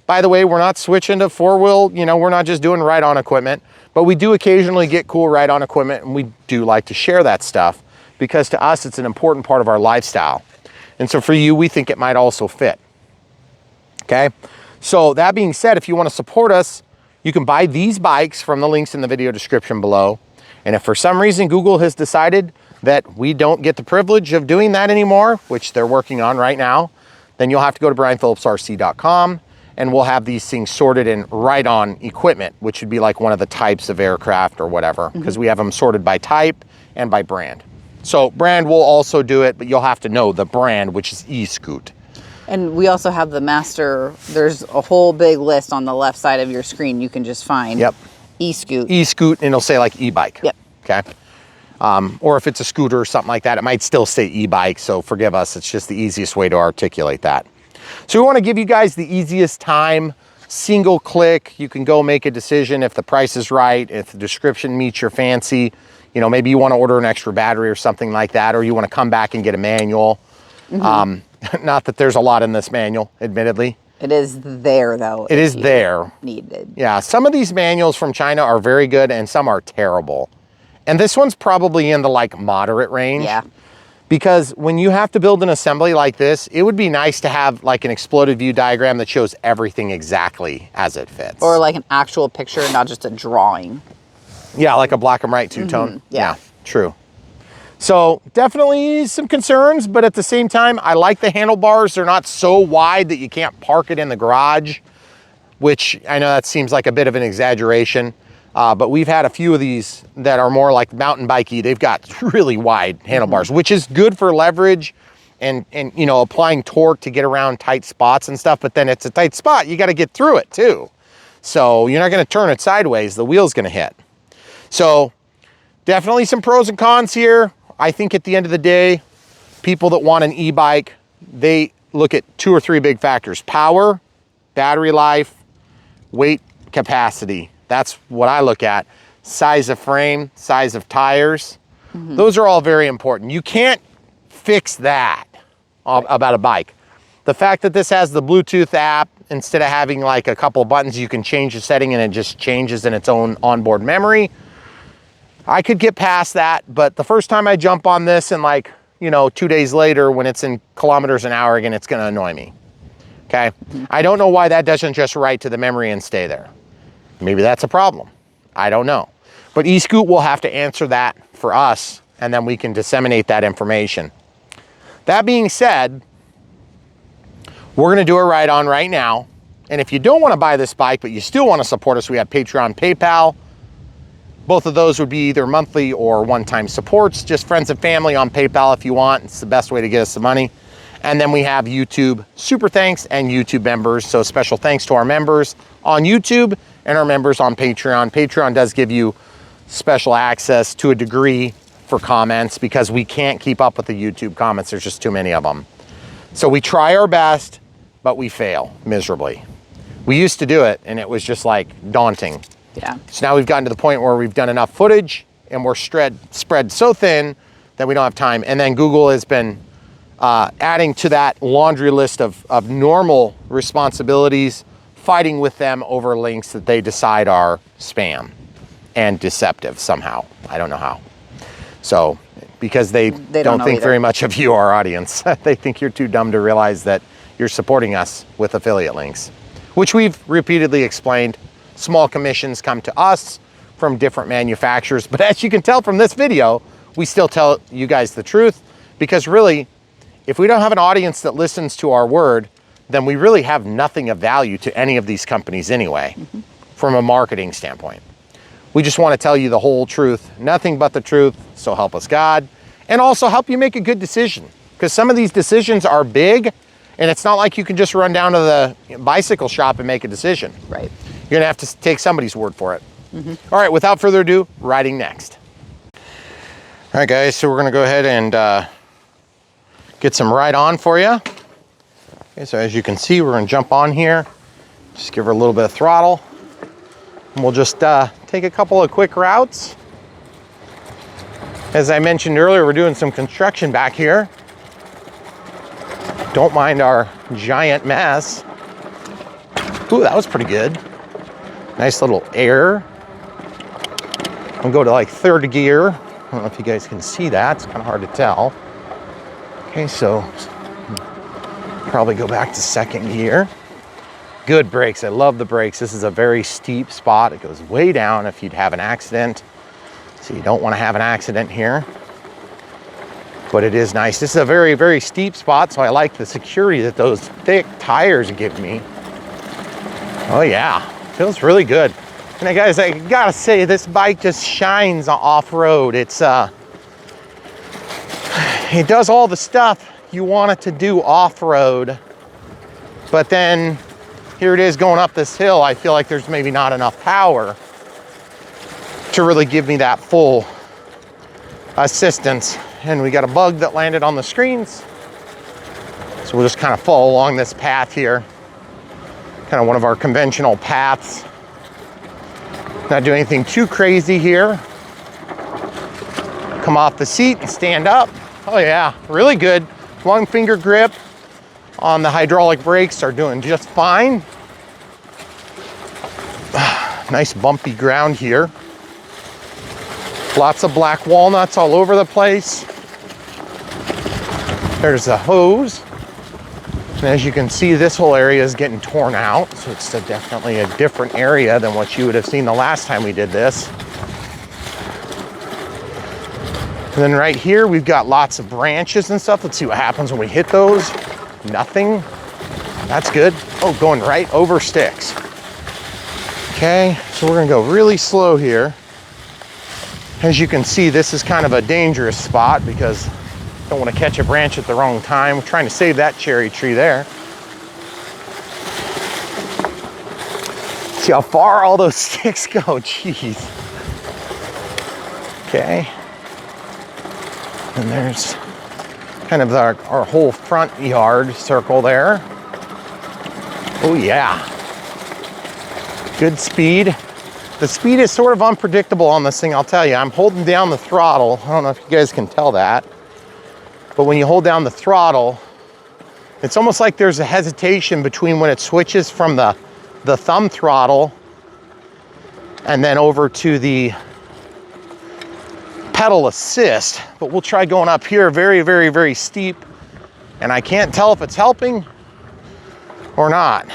By the way, we're not switching to 4-wheel, you know, we're not just doing ride-on equipment, but we do occasionally get cool ride-on equipment, and we do like to share that stuff because to us, it's an important part of our lifestyle. And so for you, we think it might also fit, okay? So that being said, if you wanna support us, you can buy these bikes from the links in the video description below. And if for some reason Google has decided that we don't get the privilege of doing that anymore, which they're working on right now, then you'll have to go to brianphillipsrc.com and we'll have these things sorted in ride-on equipment, which would be like one of the types of aircraft or whatever, because we have them sorted by type and by brand. So brand will also do it, but you'll have to know the brand, which is Eskute. And we also have the master, there's a whole big list on the left side of your screen you can just find. Yep. Eskute. Eskute, and it'll say like e-bike. Yep. Okay. Or if it's a scooter or something like that, it might still say e-bike, so forgive us, it's just the easiest way to articulate that. So we want to give you guys the easiest time, single click. You can go make a decision if the price is right, if the description meets your fancy. You know, maybe you want to order an extra battery or something like that, or you want to come back and get a manual. Not that there's a lot in this manual, admittedly. It is there though. It is there. Needed. Yeah, some of these manuals from China are very good and some are terrible. And this one's probably in the like moderate range. Yeah. Because when you have to build an assembly like this, it would be nice to have like an exploded view diagram that shows everything exactly as it fits. Or like an actual picture, not just a drawing. Yeah, like a black and white two-tone. Yeah. True. So definitely some concerns, but at the same time, I like the handlebars. They're not so wide that you can't park it in the garage, which I know that seems like a bit of an exaggeration. But we've had a few of these that are more like mountain bikey. They've got really wide handlebars, which is good for leverage and you know, applying torque to get around tight spots and stuff. But then it's a tight spot, you got to get through it too. So you're not going to turn it sideways, the wheel's going to hit. So definitely some pros and cons here. I think at the end of the day, people that want an e-bike, they look at 2 or 3 big factors: power, battery life, weight, capacity. That's what I look at. Size of frame, size of tires. Those are all very important. You can't fix that about a bike. The fact that this has the Bluetooth app, instead of having like a couple of buttons, you can change the setting and it just changes in its own onboard memory. I could get past that, but the first time I jump on this and like, you know, 2 days later when it's in kilometers an hour again, it's gonna annoy me, okay? I don't know why that doesn't just write to the memory and stay there. Maybe that's a problem, I don't know. But Eskute will have to answer that for us, and then we can disseminate that information. That being said, we're gonna do a ride-on right now, and if you don't wanna buy this bike, but you still wanna support us, we have Patreon, PayPal. Both of those would be either monthly or one-time supports, just friends and family on PayPal if you want. It's the best way to get us the money. And then we have YouTube super thanks and YouTube members. So special thanks to our members on YouTube and our members on Patreon. Patreon does give you special access to a degree for comments because we can't keep up with the YouTube comments. There's just too many of them. So we try our best, but we fail miserably. We used to do it and it was just like daunting. Yeah. So now we've gotten to the point where we've done enough footage and we're spread so thin that we don't have time. And then Google has been adding to that laundry list of normal responsibilities, fighting with them over links that they decide are spam and deceptive somehow. I don't know how. So, because they don't think very much of you, our audience. They think you're too dumb to realize that you're supporting us with affiliate links, which we've repeatedly explained. Small commissions come to us from different manufacturers, but as you can tell from this video, we still tell you guys the truth, because really, if we don't have an audience that listens to our word, then we really have nothing of value to any of these companies anyway, from a marketing standpoint. We just want to tell you the whole truth, nothing but the truth, so help us God, and also help you make a good decision, because some of these decisions are big, and it's not like you can just run down to the bicycle shop and make a decision. Right. You're gonna have to take somebody's word for it. All right, without further ado, riding next. All right, guys, so we're gonna go ahead and get some ride on for you. Okay, so as you can see, we're gonna jump on here, just give her a little bit of throttle, and we'll just take a couple of quick routes. As I mentioned earlier, we're doing some construction back here. Don't mind our giant mess. Ooh, that was pretty good. Nice little air. We'll go to like 3rd gear. I don't know if you guys can see that. It's kind of hard to tell. Okay, so probably go back to 2nd gear. Good brakes. I love the brakes. This is a very steep spot. It goes way down if you'd have an accident. So you don't want to have an accident here. But it is nice. This is a very, very steep spot, so I like the security that those thick tires give me. Oh yeah. Feels really good. And guys, I gotta say, this bike just shines off-road. It does all the stuff you want it to do off-road, but then here it is going up this hill. I feel like there's maybe not enough power to really give me that full assistance. And we got a bug that landed on the screens, so we'll just kind of follow along this path here. Kind of one of our conventional paths. Not do anything too crazy here. Come off the seat and stand up. Oh yeah, really good. Long finger grip on the hydraulic brakes are doing just fine. Nice bumpy ground here. Lots of black walnuts all over the place. There's a hose. And as you can see, this whole area is getting torn out, so it's definitely a different area than what you would have seen the last time we did this. And then right here, we've got lots of branches and stuff. Let's see what happens when we hit those. Nothing. That's good. Oh, going right over sticks. Okay, so we're gonna go really slow here. As you can see, this is kind of a dangerous spot because I don't want to catch a branch at the wrong time. We're trying to save that cherry tree there. See how far all those sticks go, jeez. Okay. And there's kind of our whole front yard circle there. Oh yeah. Good speed. The speed is sort of unpredictable on this thing, I'll tell you. I'm holding down the throttle. I don't know if you guys can tell that. But when you hold down the throttle, it's almost like there's a hesitation between when it switches from the thumb throttle and then over to the pedal assist. But we'll try going up here very, very, very steep. And I can't tell if it's helping or not.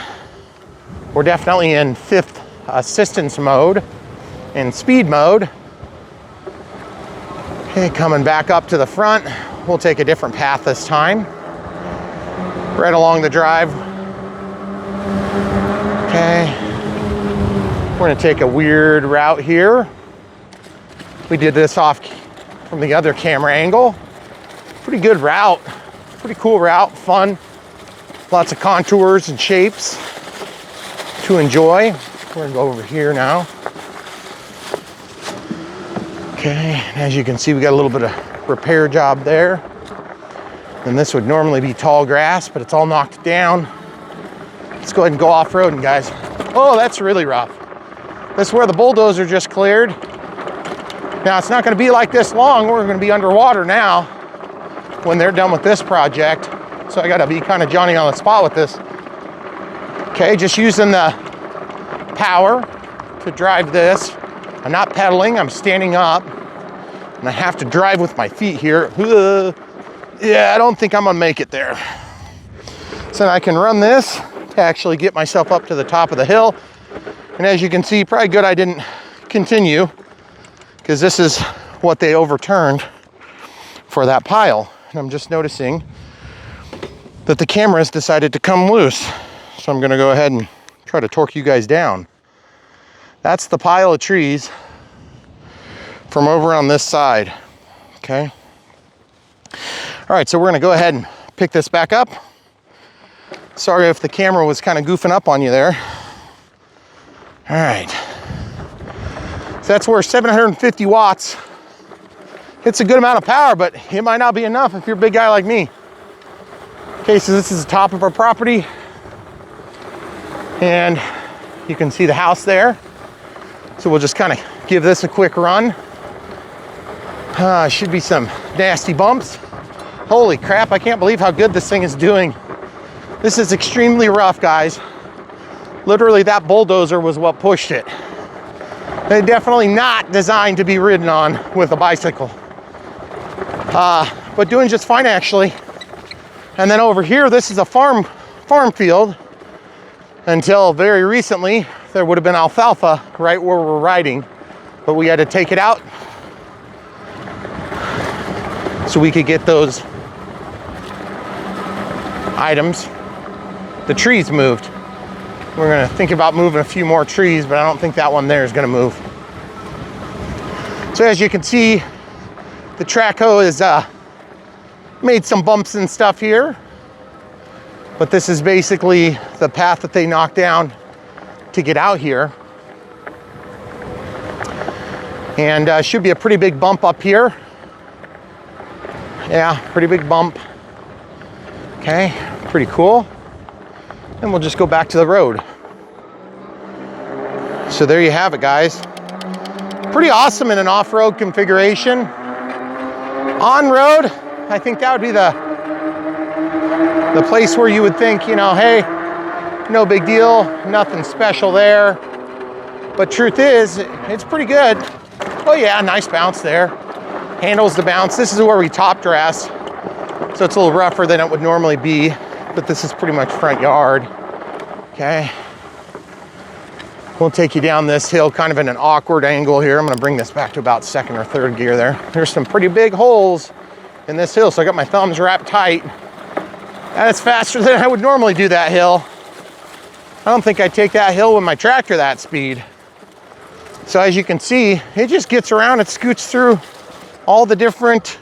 We're definitely in 5th assistance mode, in speed mode. Okay, coming back up to the front. We'll take a different path this time. Right along the drive. Okay. We're gonna take a weird route here. We did this off from the other camera angle. Pretty good route, pretty cool route, fun. Lots of contours and shapes to enjoy. We're gonna go over here now. Okay, as you can see, we got a little bit of repair job there. And this would normally be tall grass, but it's all knocked down. Let's go ahead and go off-roading, guys. Oh, that's really rough. This is where the bulldozer just cleared. Now, it's not gonna be like this long. We're gonna be underwater now when they're done with this project. So I gotta be kind of Johnny on the spot with this. Okay, just using the power to drive this. I'm not pedaling, I'm standing up. And I have to drive with my feet here. Yeah, I don't think I'm gonna make it there. So I can run this to actually get myself up to the top of the hill. And as you can see, probably good I didn't continue because this is what they overturned for that pile. And I'm just noticing that the cameras decided to come loose. So I'm gonna go ahead and try to torque you guys down. That's the pile of trees from over on this side, okay? All right, so we're gonna go ahead and pick this back up. Sorry if the camera was kind of goofing up on you there. All right. So that's where 750 watts. It's a good amount of power, but it might not be enough if you're a big guy like me. Okay, so this is the top of our property. And you can see the house there. So we'll just kind of give this a quick run. Should be some nasty bumps. Holy crap, I can't believe how good this thing is doing. This is extremely rough, guys. Literally, that bulldozer was what pushed it. They're definitely not designed to be ridden on with a bicycle. But doing just fine, actually. And then over here, this is a farm field. Until very recently, there would have been alfalfa right where we're riding, but we had to take it out so we could get those items, the trees moved. We're gonna think about moving a few more trees, but I don't think that one there is gonna move. So as you can see, the track hoe has made some bumps and stuff here, but this is basically the path that they knocked down to get out here. And should be a pretty big bump up here. Yeah, pretty big bump. Okay, pretty cool. And we'll just go back to the road. So there you have it, guys. Pretty awesome in an off-road configuration. On-road, I think that would be the place where you would think, you know, hey, no big deal, nothing special there. But truth is, it's pretty good. Oh yeah, nice bounce there. Handles the bounce. This is where we top dress. So it's a little rougher than it would normally be, but this is pretty much front yard. Okay. We'll take you down this hill kind of in an awkward angle here. I'm gonna bring this back to about second or third gear there. There's some pretty big holes in this hill, so I got my thumbs wrapped tight. That's faster than I would normally do that hill. I don't think I'd take that hill with my tractor that speed. So as you can see, it just gets around, it scoots through all the different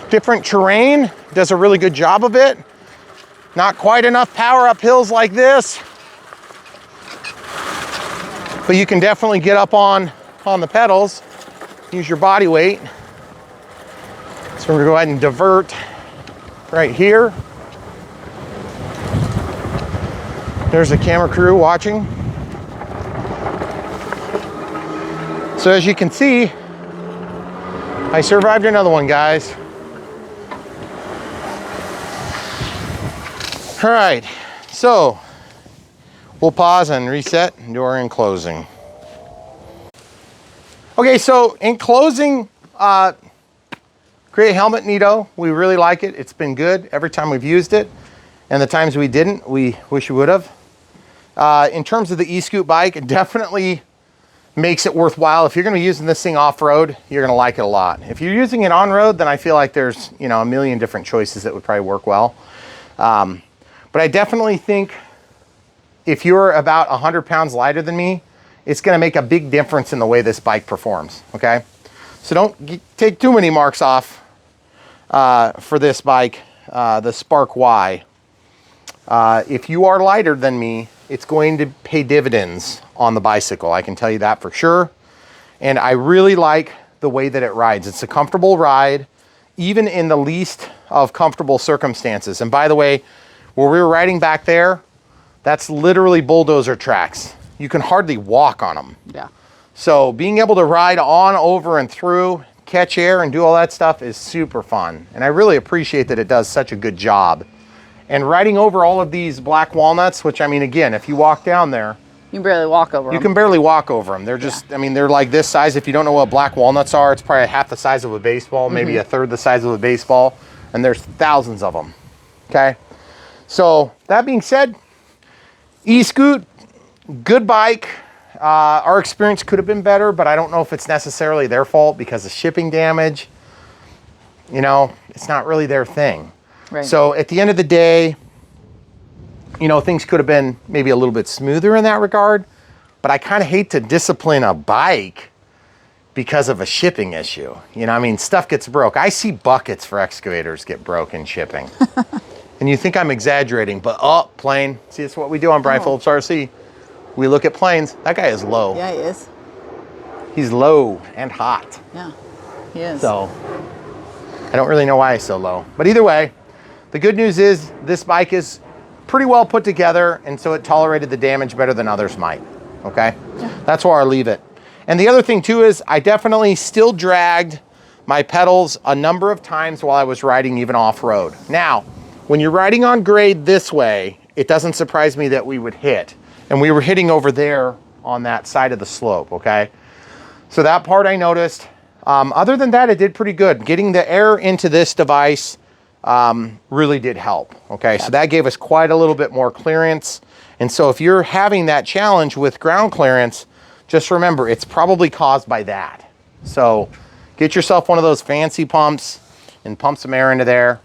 terrain, does a really good job of it. Not quite enough power up hills like this, but you can definitely get up on the pedals, use your body weight. So we're gonna go ahead and divert right here. There's the camera crew watching. So as you can see, I survived another one, guys. All right, so we'll pause and reset and do our in closing. Okay, so in closing, great helmet, Nito. We really like it. It's been good every time we've used it. And the times we didn't, we wish we would have. In terms of the Eskute bike, it definitely makes it worthwhile. If you're gonna be using this thing off-road, you're gonna like it a lot. If you're using it on-road, then I feel like there's, you know, a million different choices that would probably work well. But I definitely think if you're about 100 pounds lighter than me, it's gonna make a big difference in the way this bike performs, okay? So don't take too many marks off for this bike, the Spark Y. If you are lighter than me, it's going to pay dividends on the bicycle. I can tell you that for sure. And I really like the way that it rides. It's a comfortable ride, even in the least of comfortable circumstances. And by the way, where we were riding back there, that's literally bulldozer tracks. You can hardly walk on them. Yeah. So being able to ride on, over, and through, catch air, and do all that stuff is super fun. And I really appreciate that it does such a good job. And riding over all of these black walnuts, which, I mean, again, if you walk down there, You can barely walk over them. you can barely walk over them. They're just, I mean, they're like this size. If you don't know what black walnuts are, it's probably half the size of a baseball, maybe a third the size of a baseball. And there's thousands of them, okay? So that being said, Eskute, good bike. Our experience could have been better, but I don't know if it's necessarily their fault because of shipping damage. You know, it's not really their thing. Right. So at the end of the day, you know, things could have been maybe a little bit smoother in that regard, but I kind of hate to discipline a bike because of a shipping issue. You know, I mean, stuff gets broke. I see buckets for excavators get broke in shipping. And you think I'm exaggerating, but plane. See, it's what we do on Brian Phillips RC. We look at planes. That guy is low. Yeah, he is. He's low and hot. Yeah, he is. So I don't really know why he's so low. But either way, the good news is this bike is pretty well put together, and so it tolerated the damage better than others might, okay? Yeah. That's where I'll leave it. And the other thing too is I definitely still dragged my pedals a number of times while I was riding even off-road. Now, when you're riding on grade this way, it doesn't surprise me that we would hit. And we were hitting over there on that side of the slope, okay? So that part I noticed. Other than that, it did pretty good. Getting the air into this device really did help, okay? So that gave us quite a little bit more clearance. And so if you're having that challenge with ground clearance, just remember, it's probably caused by that. So get yourself one of those fancy pumps and pump some air into there,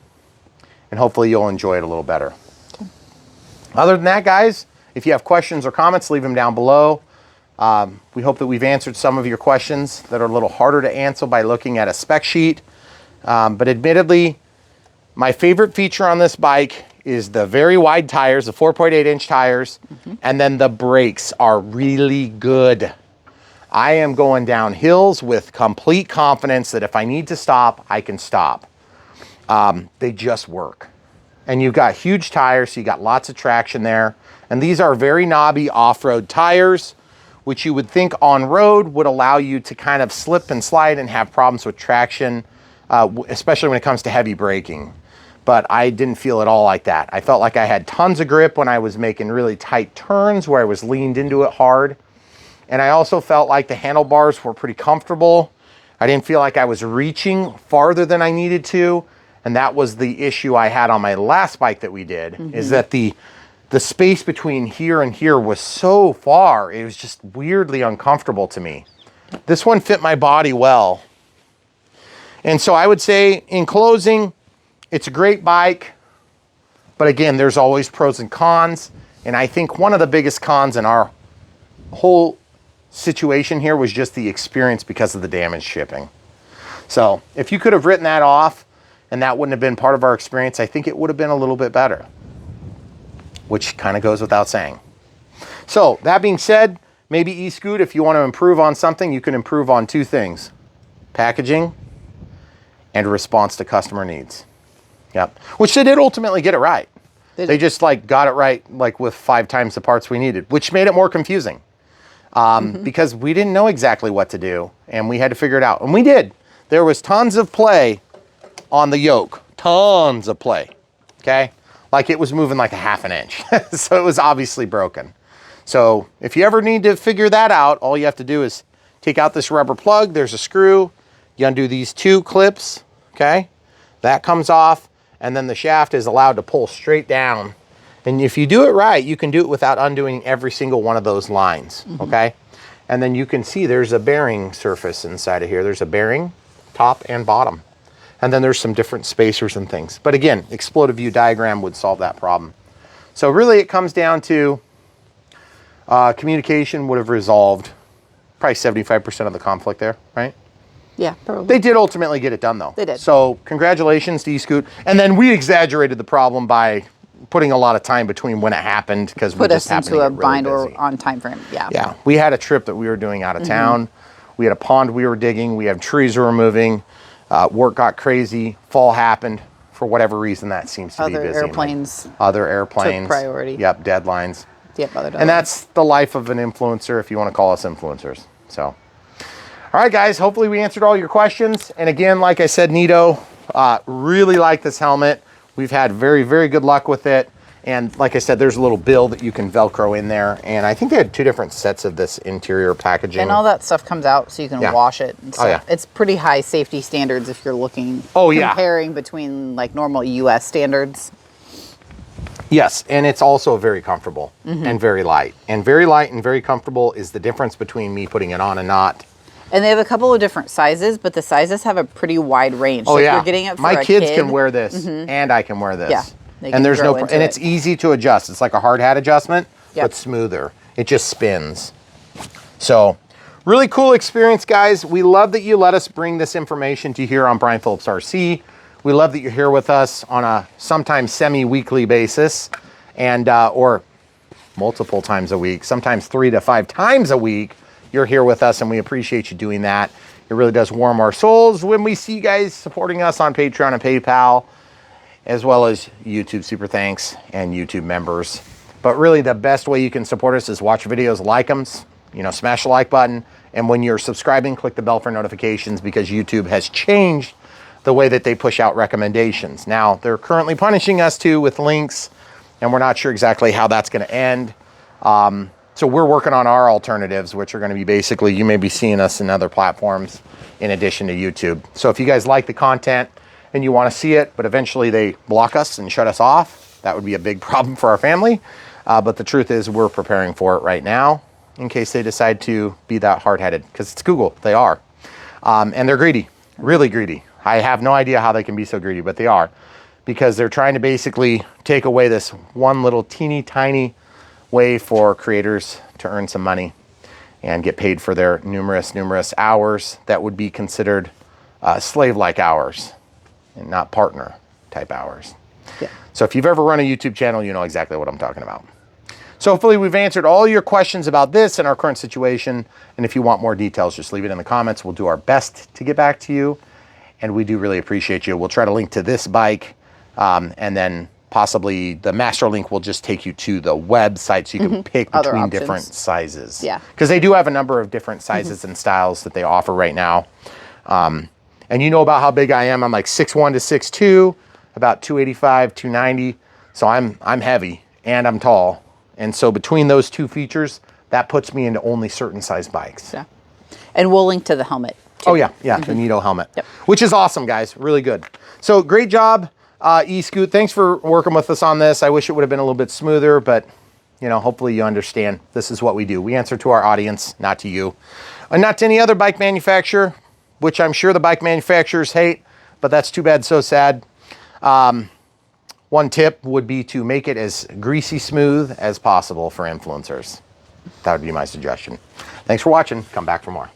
and hopefully you'll enjoy it a little better. Okay. Other than that, guys, if you have questions or comments, leave them down below. We hope that we've answered some of your questions that are a little harder to answer by looking at a spec sheet. But admittedly, my favorite feature on this bike is the very wide tires, the 4.8-inch tires, and then the brakes are really good. I am going down hills with complete confidence that if I need to stop, I can stop. They just work. And you've got huge tires, so you got lots of traction there. And these are very knobby off-road tires, which you would think on road would allow you to kind of slip and slide and have problems with traction, especially when it comes to heavy braking. But I didn't feel at all like that. I felt like I had tons of grip when I was making really tight turns where I was leaned into it hard. And I also felt like the handlebars were pretty comfortable. I didn't feel like I was reaching farther than I needed to. And that was the issue I had on my last bike that we did, is that the the space between here and here was so far, it was just weirdly uncomfortable to me. This one fit my body well. And so I would say in closing, it's a great bike, but again, there's always pros and cons. And I think one of the biggest cons in our whole situation here was just the experience because of the damaged shipping. So if you could have written that off and that wouldn't have been part of our experience, I think it would have been a little bit better, which kind of goes without saying. So that being said, maybe Eskute, if you want to improve on something, you can improve on two things: packaging and response to customer needs. Yep. Which they did ultimately get it right. They just like got it right, like with 5 times the parts we needed, which made it more confusing because we didn't know exactly what to do and we had to figure it out. And we did. There was tons of play on the yoke, tons of play. Okay. Like it was moving like a ½ inch. So it was obviously broken. So if you ever need to figure that out, all you have to do is take out this rubber plug. There's a screw. You undo these 2 clips. Okay. That comes off. And then the shaft is allowed to pull straight down. And if you do it right, you can do it without undoing every single one of those lines, okay? And then you can see there's a bearing surface inside of here. There's a bearing, top and bottom. And then there's some different spacers and things. But again, exploded view diagram would solve that problem. So really it comes down to communication would have resolved probably 75% of the conflict there, right? Yeah, probably. They did ultimately get it done though. They did. So congratulations to Eskute. And then we exaggerated the problem by putting a lot of time between when it happened because we just happened to get really bind busy. or on time frame. Yeah. Yeah. We had a trip that we were doing out of town. We had a pond we were digging. We had trees we were moving. Work got crazy. Fall happened. For whatever reason, that seems to be busy. Other airplanes. Took priority. Yep. Deadlines. Yep. Other deadlines. And that's the life of an influencer, if you want to call us influencers. So. All right, guys, hopefully we answered all your questions. And again, like I said, Nito, really like this helmet. We've had very, very good luck with it. And like I said, there's a little bill that you can Velcro in there. And I think they had 2 different sets of this interior packaging. And all that stuff comes out so you can wash it and stuff. Oh, yeah. It's pretty high safety standards if you're looking, comparing between like normal US standards. Yes, and it's also very comfortable and very light. And very light and very comfortable is the difference between me putting it on and not. And they have a couple of different sizes, but the sizes have a pretty wide range. Oh, so yeah. If you're getting it for My a kids kid, can wear this, and I can wear this. Yeah. And there's no, and it's easy to adjust. It's like a hard hat adjustment, but smoother. It just spins. So, really cool experience, guys. We love that you let us bring this information to you here on Brian Phillips RC. We love that you're here with us on a sometimes semi-weekly basis, and or multiple times a week, sometimes 3 to 5 times a week. You're here with us, and we appreciate you doing that. It really does warm our souls when we see you guys supporting us on Patreon and PayPal, as well as YouTube Super Thanks and YouTube members. But really, the best way you can support us is watch videos, like them, smash the like button. And when you're subscribing, click the bell for notifications because YouTube has changed the way that they push out recommendations. Now, they're currently punishing us too with links, and we're not sure exactly how that's going to end. So we're working on our alternatives, which are going to be basically, you may be seeing us in other platforms in addition to YouTube. So if you guys like the content and you want to see it, but eventually they block us and shut us off, that would be a big problem for our family. But the truth is we're preparing for it right now in case they decide to be that hard-headed, because it's Google, they are. And they're greedy, really greedy. I have no idea how they can be so greedy, but they are, because they're trying to basically take away this one little teeny tiny way for creators to earn some money and get paid for their numerous hours that would be considered slave-like hours and not partner type hours. Yeah. So if you've ever run a YouTube channel, you know exactly what I'm talking about. So hopefully we've answered all your questions about this and our current situation. And if you want more details, just leave it in the comments. We'll do our best to get back to you. And we do really appreciate you. We'll try to link to this bike and then possibly the master link will just take you to the website so you can pick between different sizes. Yeah. Because they do have a number of different sizes and styles that they offer right now. And you know about how big I am. I'm like 6'1" to 6'2", about 285, 290. So I'm heavy and I'm tall. And so between those two features, that puts me into only certain size bikes. Yeah. And we'll link to the helmet too. Oh yeah, the Nito helmet, which is awesome, guys. Really good. So great job. Eskute, thanks for working with us on this. I wish it would have been a little bit smoother, but you know, hopefully you understand this is what we do. We answer to our audience, not to you. And not to any other bike manufacturer, which I'm sure the bike manufacturers hate, but that's too bad, so sad. One tip would be to make it as greasy smooth as possible for influencers. That would be my suggestion. Thanks for watching. Come back for more.